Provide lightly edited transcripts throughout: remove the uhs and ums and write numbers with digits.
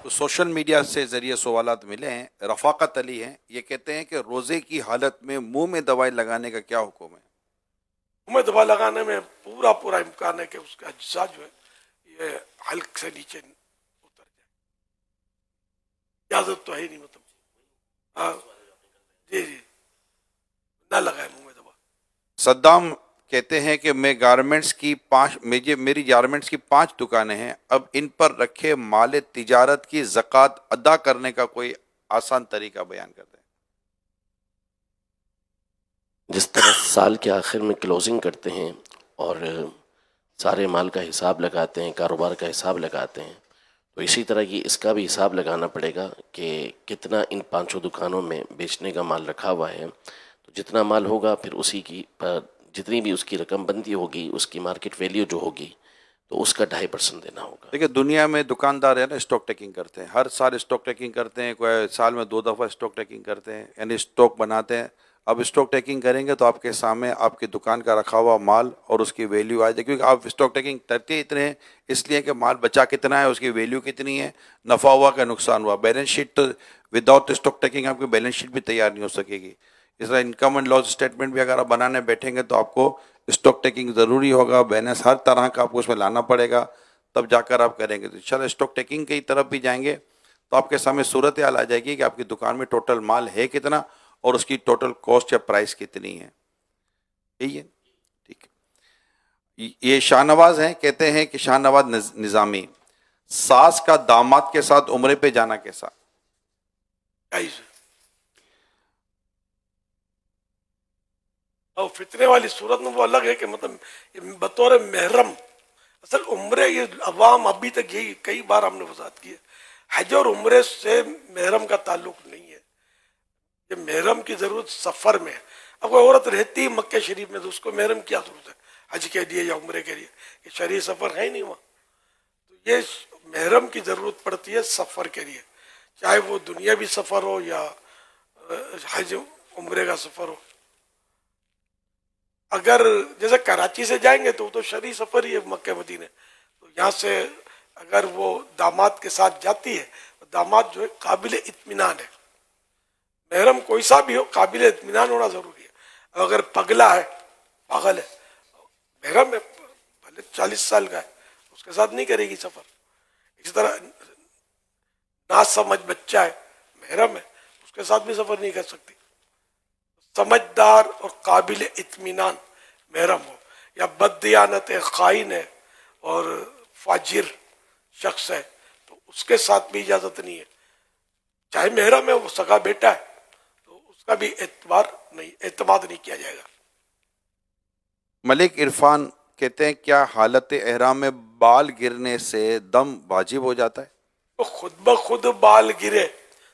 تو social media سے ذریعے سوالات ملے ہیں. رفاقت علی ہیں, یہ کہتے ہیں کہ روزے کی حالت میں منہ میں دوائی لگانے کا کیا حکم ہے؟ منہ میں دوا لگانے میں پورا امکان ہے کہ اس کا اجزاء جو ہے یہ حلق سے نیچے اتر جائے. اجازت تو ہے ہی نہیں, مطلب ہاں جی نہ لگائے منہ میں دوا. صدام کہتے ہیں کہ میری گارمنٹس کی 5 دکانیں ہیں, اب ان پر رکھے مال تجارت کی زکوٰۃ ادا کرنے کا کوئی آسان طریقہ بیان کرتے ہیں. جس طرح سال کے آخر میں کلوزنگ کرتے ہیں اور سارے مال کا حساب لگاتے ہیں, کاروبار کا حساب لگاتے ہیں, تو اسی طرح کی اس کا بھی حساب لگانا پڑے گا کہ کتنا ان 5 دکانوں میں بیچنے کا مال رکھا ہوا ہے. تو جتنا مال ہوگا پھر اسی کی جتنی بھی اس کی رقم بندی ہوگی, اس کی مارکیٹ ویلیو جو ہوگی, تو اس کا 2.5% دینا ہوگا. دیکھیں دنیا میں دکاندار ہے نا, اسٹاک ٹیکنگ کرتے ہیں, ہر سال اسٹاک ٹیکنگ کرتے ہیں, کوئی سال میں 2 دفعہ اسٹاک ٹیکنگ کرتے ہیں, یعنی اسٹاک بناتے ہیں. اب اسٹاک ٹیکنگ کریں گے تو آپ کے سامنے آپ کی دکان کا رکھا ہوا مال اور اس کی ویلیو آ جائے, کیونکہ آپ اسٹاک ٹیکنگ کرتے اتنے ہیں اس لیے کہ مال بچا کتنا ہے, اس کی ویلیو کتنی ہے, نفع ہوا کہ نقصان ہوا. بیلنس شیٹ تو وداؤٹ اسٹاک ٹیکنگ آپ کی بیلنس شیٹ بھی تیار نہیں ہو سکے گی. اس طرح انکم اینڈ لاس اسٹیٹمنٹ بھی اگر آپ بنانے بیٹھیں گے تو آپ کو اسٹاک ٹیکنگ ضروری ہوگا, بیلنس ہر طرح کا آپ کو اس میں لانا پڑے گا, تب جا کر آپ کریں گے. تو انشاءاللہ اسٹاک ٹیکنگ کی طرف بھی جائیں گے تو آپ کے سامنے صورتحال آ جائے گی کہ آپ کی دکان میں ٹوٹل مال ہے کتنا اور اس کی ٹوٹل کاسٹ یا پرائس کتنی ہے. یہی ہے, ٹھیک ہے. یہ شاہ نواز ہیں, کہتے ہیں کہ شاہ نواز نظامی, ساس کا داماد کے ساتھ عمرے پہ جانا کیسا؟ اور فتنے والی صورت میں وہ الگ ہے کہ مطلب بطور محرم. اصل عمرے یہ عوام ابھی تک یہی کئی بار ہم نے وضاحت کی ہے, حج اور عمرے سے محرم کا تعلق نہیں ہے. یہ محرم کی ضرورت سفر میں ہے. اب کوئی عورت رہتی ہے مکہ شریف میں تو اس کو محرم کیا ضرورت ہے حج کے لیے یا عمرے کے لیے؟ یہ شرعی سفر ہے ہی نہیں وہاں. تو یہ محرم کی ضرورت پڑتی ہے سفر کے لیے, چاہے وہ دنیاوی سفر ہو یا حج عمرے کا سفر ہو. اگر جیسے کراچی سے جائیں گے تو وہ تو شرعی سفر ہی ہے مکہ مدینے. تو یہاں سے اگر وہ داماد کے ساتھ جاتی ہے, داماد جو ہے قابل اطمینان ہے. محرم کوئی سا بھی ہو قابل اطمینان ہونا ضروری ہے. اگر پگلا ہے, پاگل ہے, محرم ہے بھلے 40 سال کا ہے, اس کے ساتھ نہیں کرے گی سفر. اسی طرح ناسمجھ بچہ ہے, محرم ہے, اس کے ساتھ بھی سفر نہیں کر سکتی. سمجھدار اور قابل اطمینان محرم ہو, یا بددیانت ہے, خائن ہے اور فاجر شخص ہے تو اس کے ساتھ بھی اجازت نہیں ہے. چاہے محرم ہے, وہ سگا بیٹا ہے تو اس کا بھی اعتماد نہیں کیا جائے گا. ملک عرفان کہتے ہیں کیا حالت احرام میں بال گرنے سے دم واجب ہو جاتا ہے؟ تو خود بخود بال گرے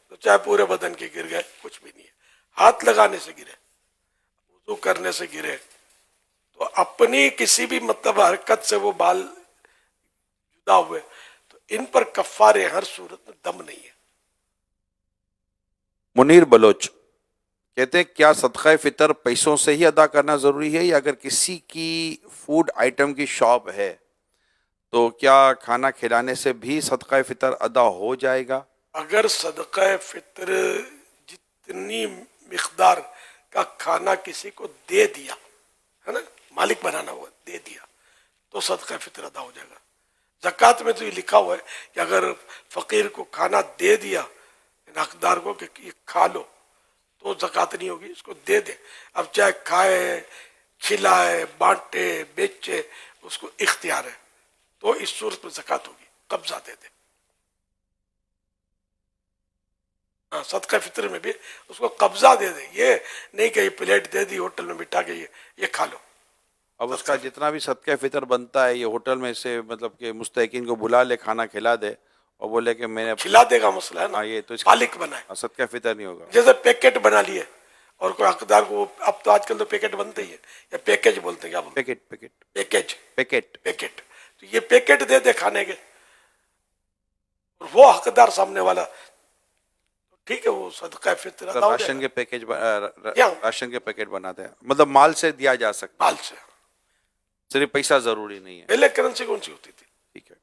تو چاہے پورے بدن کے گر گئے کچھ بھی نہیں ہے. ہاتھ لگانے سے گرے, وضو کرنے سے گرے, تو اپنی کسی بھی مطلب حرکت سے وہ بال جدا ہوئے تو ان پر کفارے ہر صورت میں دم نہیں ہے. منیر بلوچ کہتے ہیں کیا صدقہ فطر پیسوں سے ہی ادا کرنا ضروری ہے, یا اگر کسی کی فوڈ آئٹم کی شاپ ہے تو کیا کھانا کھلانے سے بھی صدقہ فطر ادا ہو جائے گا؟ اگر صدقہ فطر جتنی مقدار کا کھانا کسی کو دے دیا ہے نا, مالک بنانا ہوا دے دیا, تو صدقہ فطر ادا ہو جائے گا. زکوٰۃ میں تو یہ لکھا ہوا ہے کہ اگر فقیر کو کھانا دے دیا حقدار کو کہ یہ کھا لو تو زکوٰۃ نہیں ہوگی, اس کو دے دے. اب چاہے کھائے, کھلائے, بانٹے, بیچے, اس کو اختیار ہے, تو اس صورت میں زکوٰۃ ہوگی. قبضہ دے دے. صدقہ فطر میں بھی اس کو قبضہ دے دے, یہ نہیں کہ یہ پلیٹ دے دی ہوٹل میں بٹھا کے یہ کھا لو. اب اس کا جتنا بھی صدقہ فطر بنتا ہے یہ ہوٹل میں سے مطلب کہ مستحقین کو بلا لے, کھانا کھلا دے اور بولے کہ میں نے کھلا دے گا مسئلہ ہے نا, یہ تو مالک بنائے. صدقہ فطر نہیں ہوگا. جیسے پیکٹ بنا لیے اور کوئی حقدار کو, اب تو آج کل تو پیکٹ بنتے ہی ہے, یا پیکج بولتے ہیں, کیا بولتے ہیں, پیکٹ. تو یہ پیکٹ دے دے کھانے کے, اور وہ حقدار سامنے والا, ٹھیک ہے, وہ صدقہ فطر ادا ہو راشن جائے کے راشن کے پیکٹ بناتے ہیں, مطلب مال سے دیا جا سکتا, مال سے, صرف پیسہ ضروری نہیں ہے. پہلے کرنسی کون سی ہوتی تھی, ٹھیک ہے.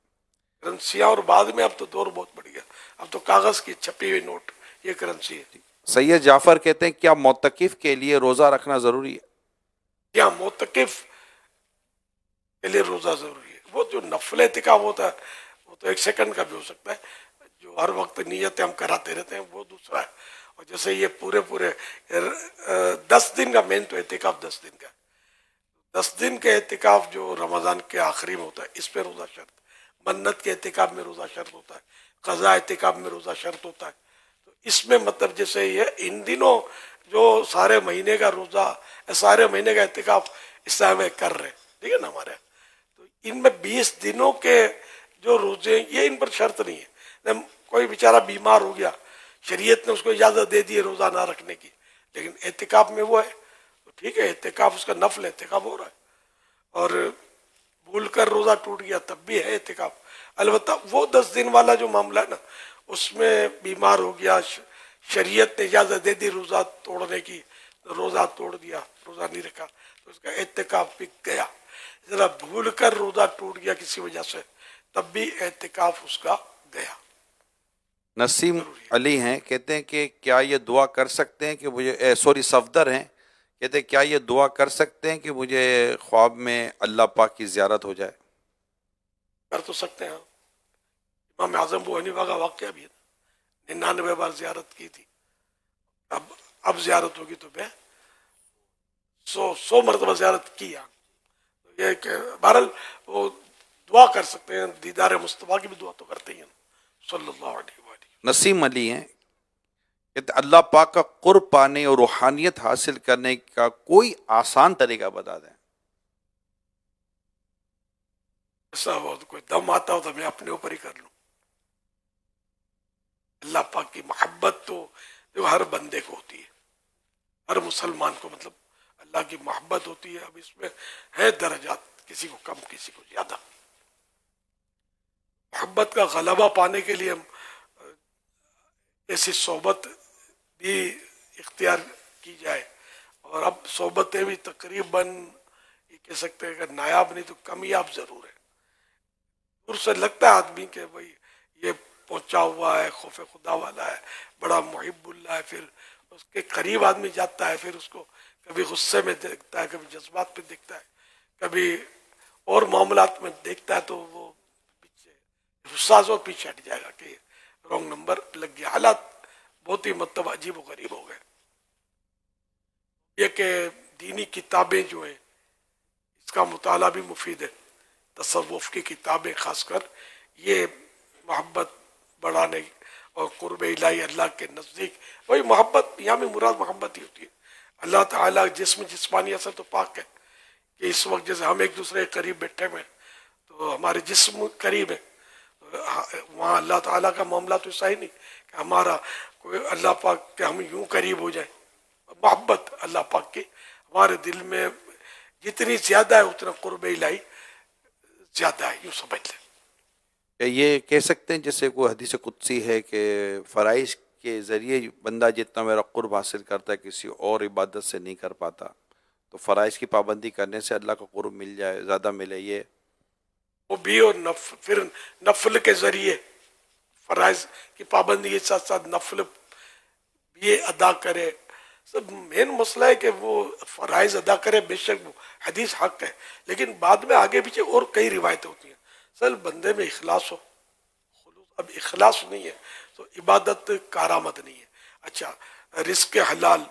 کرنسیاں, اور بعد میں اب تو دور بہت بڑھ گیا, اب کاغذ کی چھپی ہوئی نوٹ، یہ کرنسی ہے۔ سید جعفر کہتے ہیں کیا معتکف کے لیے روزہ رکھنا ضروری ہے؟ یا معتکف کے لیے روزہ ضروری ہے؟ وہ جو نفل اعتکاف ہوتا ہے وہ تو 1 سیکنڈ کا بھی ہو سکتا ہے، جو ہر وقت نیتیں ہم کراتے رہتے ہیں وہ دوسرا ہے۔ اور جیسے یہ پورے 10 دن کا، مین تو اعتکاف 10 دن کا ہے، 10 دن کے اعتکاف جو رمضان کے آخری میں ہوتا ہے اس پہ روزہ شرط، منت کے اعتکاف میں روزہ شرط ہوتا ہے، قضاء اعتکاف میں روزہ شرط ہوتا ہے۔ تو اس میں مطلب جیسے یہ ان دنوں جو سارے مہینے کا روزہ، سارے مہینے کا اعتکاف اس طرح میں کر رہے ہیں، ٹھیک ہے نا ہمارے یہاں، تو ان میں 20 دنوں کے جو روزے ہیں یہ ان پر شرط نہیں ہے۔ کوئی بیچارہ بیمار ہو گیا، شریعت نے اس کو اجازت دے دی ہے روزہ نہ رکھنے کی، لیکن اعتکاف میں وہ ہے تو ٹھیک ہے، اعتکاف اس کا نفل اعتکاف ہو رہا ہے۔ اور بھول کر روزہ ٹوٹ گیا تب بھی ہے اعتکاف۔ البتہ وہ 10 دن والا جو معاملہ ہے نا، اس میں بیمار ہو گیا، شریعت نے اجازت دے دی روزہ توڑنے کی، روزہ توڑ دیا، روزہ نہیں رکھا، تو اس کا اعتکاف بھی گیا۔ ذرا بھول کر روزہ ٹوٹ گیا کسی وجہ سے تب بھی اعتکاف اس کا گیا۔ نسیم علی ہیں، کہتے ہیں کہ کیا یہ دعا کر سکتے ہیں کہ مجھے صفدر ہیں، کہتے ہیں کیا یہ دعا کر سکتے ہیں کہ مجھے خواب میں اللہ پاک کی زیارت ہو جائے؟ کر تو سکتے ہیں، امام اعظم ابو حنیفہ کا واقعہ بھی ہے، 99 بار زیارت کی تھی، اب زیارت ہوگی تو میں 100 مرتبہ زیارت کی۔ یہ کہ بہرحال وہ دعا کر سکتے ہیں، دیدار مصطفیٰ کی بھی دعا تو کرتے ہی ہیں صلی اللہ علیہ وآلہ۔ نسیم علی ہیں، کہتے ہیں اللہ پاک کا قرب پانے اور روحانیت حاصل کرنے کا کوئی آسان طریقہ بتا دیں۔ ایسا ہو تو کوئی دم آتا ہو تو میں اپنے اوپر ہی کر لوں۔ اللہ پاک کی محبت تو جو ہر بندے کو ہوتی ہے، ہر مسلمان کو، مطلب اللہ کی محبت ہوتی ہے۔ اب اس میں ہے درجات، کسی کو کم کسی کو زیادہ۔ محبت کا غلبہ پانے کے لیے ہم ایسی صحبت بھی اختیار کی جائے، اور اب صحبتیں بھی تقریباً یہ کہہ سکتے ہیں کہ نایاب نہیں تو کمیاب ضرور ہے۔ دور سے لگتا ہے آدمی کہ بھائی یہ پہنچا ہوا ہے، خوف خدا والا ہے، بڑا محب اللہ ہے، پھر اس کے قریب آدمی جاتا ہے، پھر اس کو کبھی غصے میں دیکھتا ہے، کبھی جذبات پہ دیکھتا ہے، کبھی اور معاملات میں دیکھتا ہے، تو وہ پیچھے حساس اور پیچھے ہٹ جائے گا کہ رونگ نمبر لگ گیا۔ حالات بہت ہی مطلب عجیب و غریب ہو گئے۔ یہ کہ دینی کتابیں جو ہیں اس کا مطالعہ بھی مفید ہے، تصوف کی کتابیں خاص کر، یہ محبت بڑھانے اور قرب الہی اللہ کے نزدیک، وہی محبت، یہاں بھی مراد محبت ہی ہوتی ہے۔ اللہ تعالیٰ جسمانی اثر تو پاک ہے کہ اس وقت جیسے ہم ایک دوسرے کے قریب بیٹھے ہوئے ہیں تو ہمارے جسم قریب ہے، وہاں اللہ تعالیٰ کا معاملہ تو ایسا ہی نہیں کہ ہمارا کوئی اللہ پاک کہ ہم یوں قریب ہو جائیں۔ محبت اللہ پاک کی ہمارے دل میں جتنی زیادہ ہے اتنا قرب الہی زیادہ ہے، یوں سمجھ لیں۔ کہ یہ کہہ سکتے ہیں جیسے کوئی حدیث قدسی ہے کہ فرائض کے ذریعے بندہ جتنا میرا قرب حاصل کرتا ہے کسی اور عبادت سے نہیں کر پاتا، تو فرائض کی پابندی کرنے سے اللہ کا قرب مل جائے، زیادہ ملے، یہ وہ بھی، اور پھر نفل کے ذریعے فرائض کی پابندی کے ساتھ ساتھ نفل بھی ادا کرے۔ سب مین مسئلہ ہے کہ وہ فرائض ادا کرے، بے شک وہ حدیث حق ہے، لیکن بعد میں آگے پیچھے اور کئی روایتیں ہوتی ہیں۔ سر بندے میں اخلاص ہو، خلوص، اب اخلاص نہیں ہے تو عبادت کارآمد نہیں ہے۔ اچھا، رزق حلال،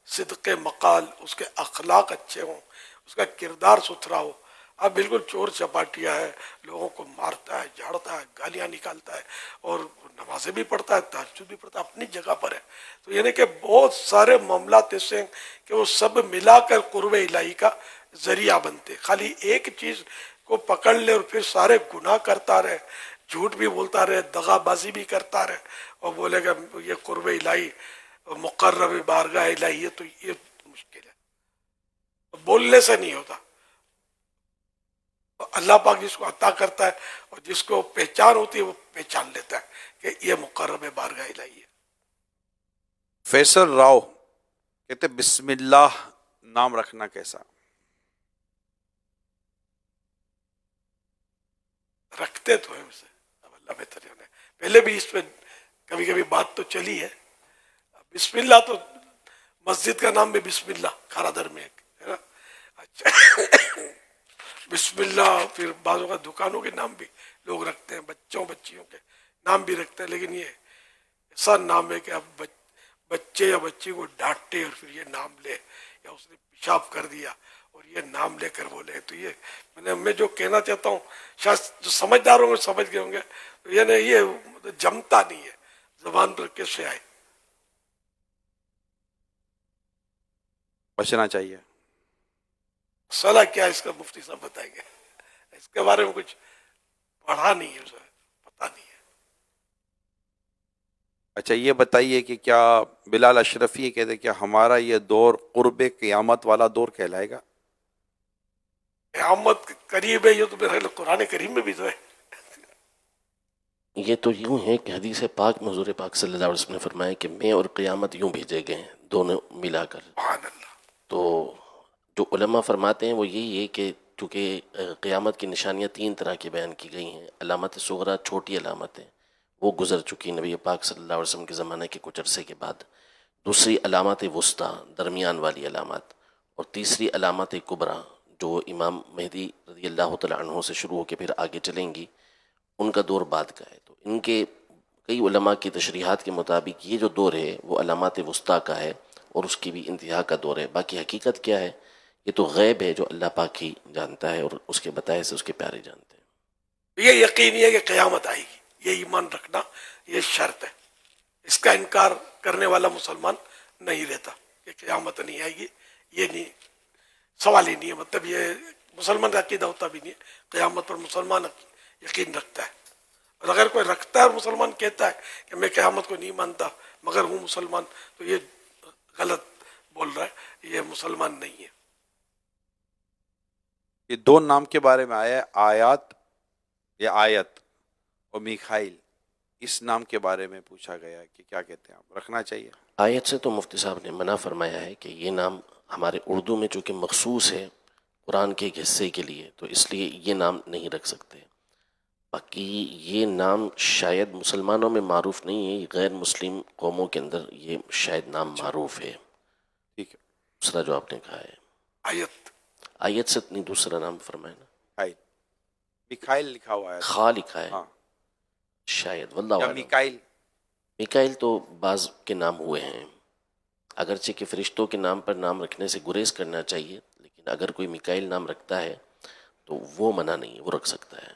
صدق مقال، اس کے اخلاق اچھے ہوں، اس کا کردار ستھرا ہو۔ اب بالکل چور چپاٹیا ہے، لوگوں کو مارتا ہے، جھاڑتا ہے، گالیاں نکالتا ہے، اور نمازیں بھی پڑھتا ہے، تہجد بھی پڑھتا ہے، اپنی جگہ پر ہے۔ تو یعنی کہ بہت سارے معاملات ایسے ہیں کہ وہ سب ملا کر قرب الہی کا ذریعہ بنتے۔ خالی ایک چیز کو پکڑ لے اور پھر سارے گناہ کرتا رہے، جھوٹ بھی بولتا رہے، دغا بازی بھی کرتا رہے، اور بولے گا یہ قرب الہی مقرب بارگاہ الہی ہے، تو یہ مشکل ہے، بولنے سے نہیں ہوتا۔ اللہ پاک جس کو عطا کرتا ہے اور جس کو پہچان ہوتی ہے وہ پہچان لیتا ہے کہ یہ مقرب بارگاہ الہی ہے۔ فیصل راؤ کہتے بسم اللہ نام رکھنا کیسا؟ رکھتے تو ہیں اسے، اب اللہ بہتر جانے۔ پہلے بھی اس پہ کبھی کبھی بات تو چلی ہے. بسم اللہ تو مسجد کا نام بھی بسم اللہ کھارا در میں ہے نا. اچھا بسم اللہ. پھر بعضوں کا دکانوں کے نام بھی لوگ رکھتے ہیں, بچیوں کے نام بھی رکھتے ہیں, لیکن یہ ایسا نام ہے کہ اب بچے یا بچی کو ڈانٹے اور پھر یہ نام لے, یا اس نے پیشاب کر دیا اور یہ نام لے کر بولے, تو یہ میں جو کہنا چاہتا ہوں شاید جو سمجھدار ہوں گے سمجھ گئے ہوں گے, تو یعنی یہ جمتا نہیں ہے زبان پر کیسے آئے. بچنا چاہیے. مسئلہ کیا ہے اس کا مفتی صاحب بتائیں گے, اس کے بارے میں کچھ پڑھا نہیں ہے, پتہ نہیں ہے. اچھا یہ بتائیے کہ کیا بلال اشرفی کہتے ہیں کہ ہمارا یہ دور قرب قیامت والا دور کہلائے گا؟ قیامت قریب ہے, یہ تو میرے قرآن کریم میں بھی تو ہے. یہ تو یوں ہے کہ حدیث پاک میں حضور پاک صلی اللہ علیہ وسلم نے فرمایا کہ میں اور قیامت یوں بھیجے گئے ہیں, دونوں ملا کر. سبحان اللہ. تو جو علماء فرماتے ہیں وہ یہی ہے کہ چونکہ قیامت کی نشانیاں 3 طرح کی بیان کی گئی ہیں. علامت صغریٰ چھوٹی علامتیں وہ گزر چکی نبی پاک صلی اللہ علیہ وسلم کے زمانے کے کچھ عرصے کے بعد. دوسری علامات وسطیٰ درمیان والی علامات, اور تیسری علامات کبریٰ جو امام مہدی رضی اللہ تعالیٰ عنہ سے شروع ہو کے پھر آگے چلیں گی, ان کا دور بعد کا ہے. تو ان کے کئی علماء کی تشریحات کے مطابق یہ جو دور ہے وہ علامات وسطیٰ کا ہے اور اس کی بھی انتہا کا دور ہے. باقی حقیقت کیا ہے یہ تو غیب ہے جو اللہ پاک ہی جانتا ہے اور اس کے بتائے سے اس کے پیارے جانتے ہیں. یہ یقینی ہے کہ قیامت آئے گی, یہ ایمان رکھنا یہ شرط ہے. اس کا انکار کرنے والا مسلمان نہیں رہتا کہ قیامت نہیں آئے گی, یہ نہیں سوال ہی نہیں ہے. مطلب یہ مسلمان کا عقیدہ ہوتا بھی نہیں ہے. قیامت پر مسلمان یقین رکھتا ہے, اور اگر کوئی رکھتا ہے اور مسلمان کہتا ہے کہ میں قیامت کو نہیں مانتا مگر ہوں مسلمان, تو یہ غلط بول رہا ہے, یہ مسلمان نہیں ہے. یہ 2 نام کے بارے میں آیا ہے, آیات یا آیت اور میخائیل, اس نام کے بارے میں پوچھا گیا ہے کہ کیا کہتے ہیں آپ, رکھنا چاہیے؟ آیت سے تو مفتی صاحب نے منع فرمایا ہے کہ یہ نام ہمارے اردو میں چونکہ مخصوص ہے قرآن کے ایک حصے کے لیے, تو اس لیے یہ نام نہیں رکھ سکتے. باقی یہ نام شاید مسلمانوں میں معروف نہیں ہے, غیر مسلم قوموں کے اندر یہ شاید نام معروف ہے. ٹھیک ہے. دوسرا جو آپ نے کہا ہے آیت سے نہیں, دوسرا نام فرمائے نا, میخائیل لکھا ہوا ہے, خا لکھا ہے ہاں, شاید, واللہ یا اعلم. میکائیل. میکائل تو بعض کے نام ہوئے ہیں, اگرچہ کہ فرشتوں کے نام پر نام رکھنے سے گریز کرنا چاہیے, لیکن اگر کوئی میکائل نام رکھتا ہے تو وہ منع نہیں, وہ رکھ سکتا ہے.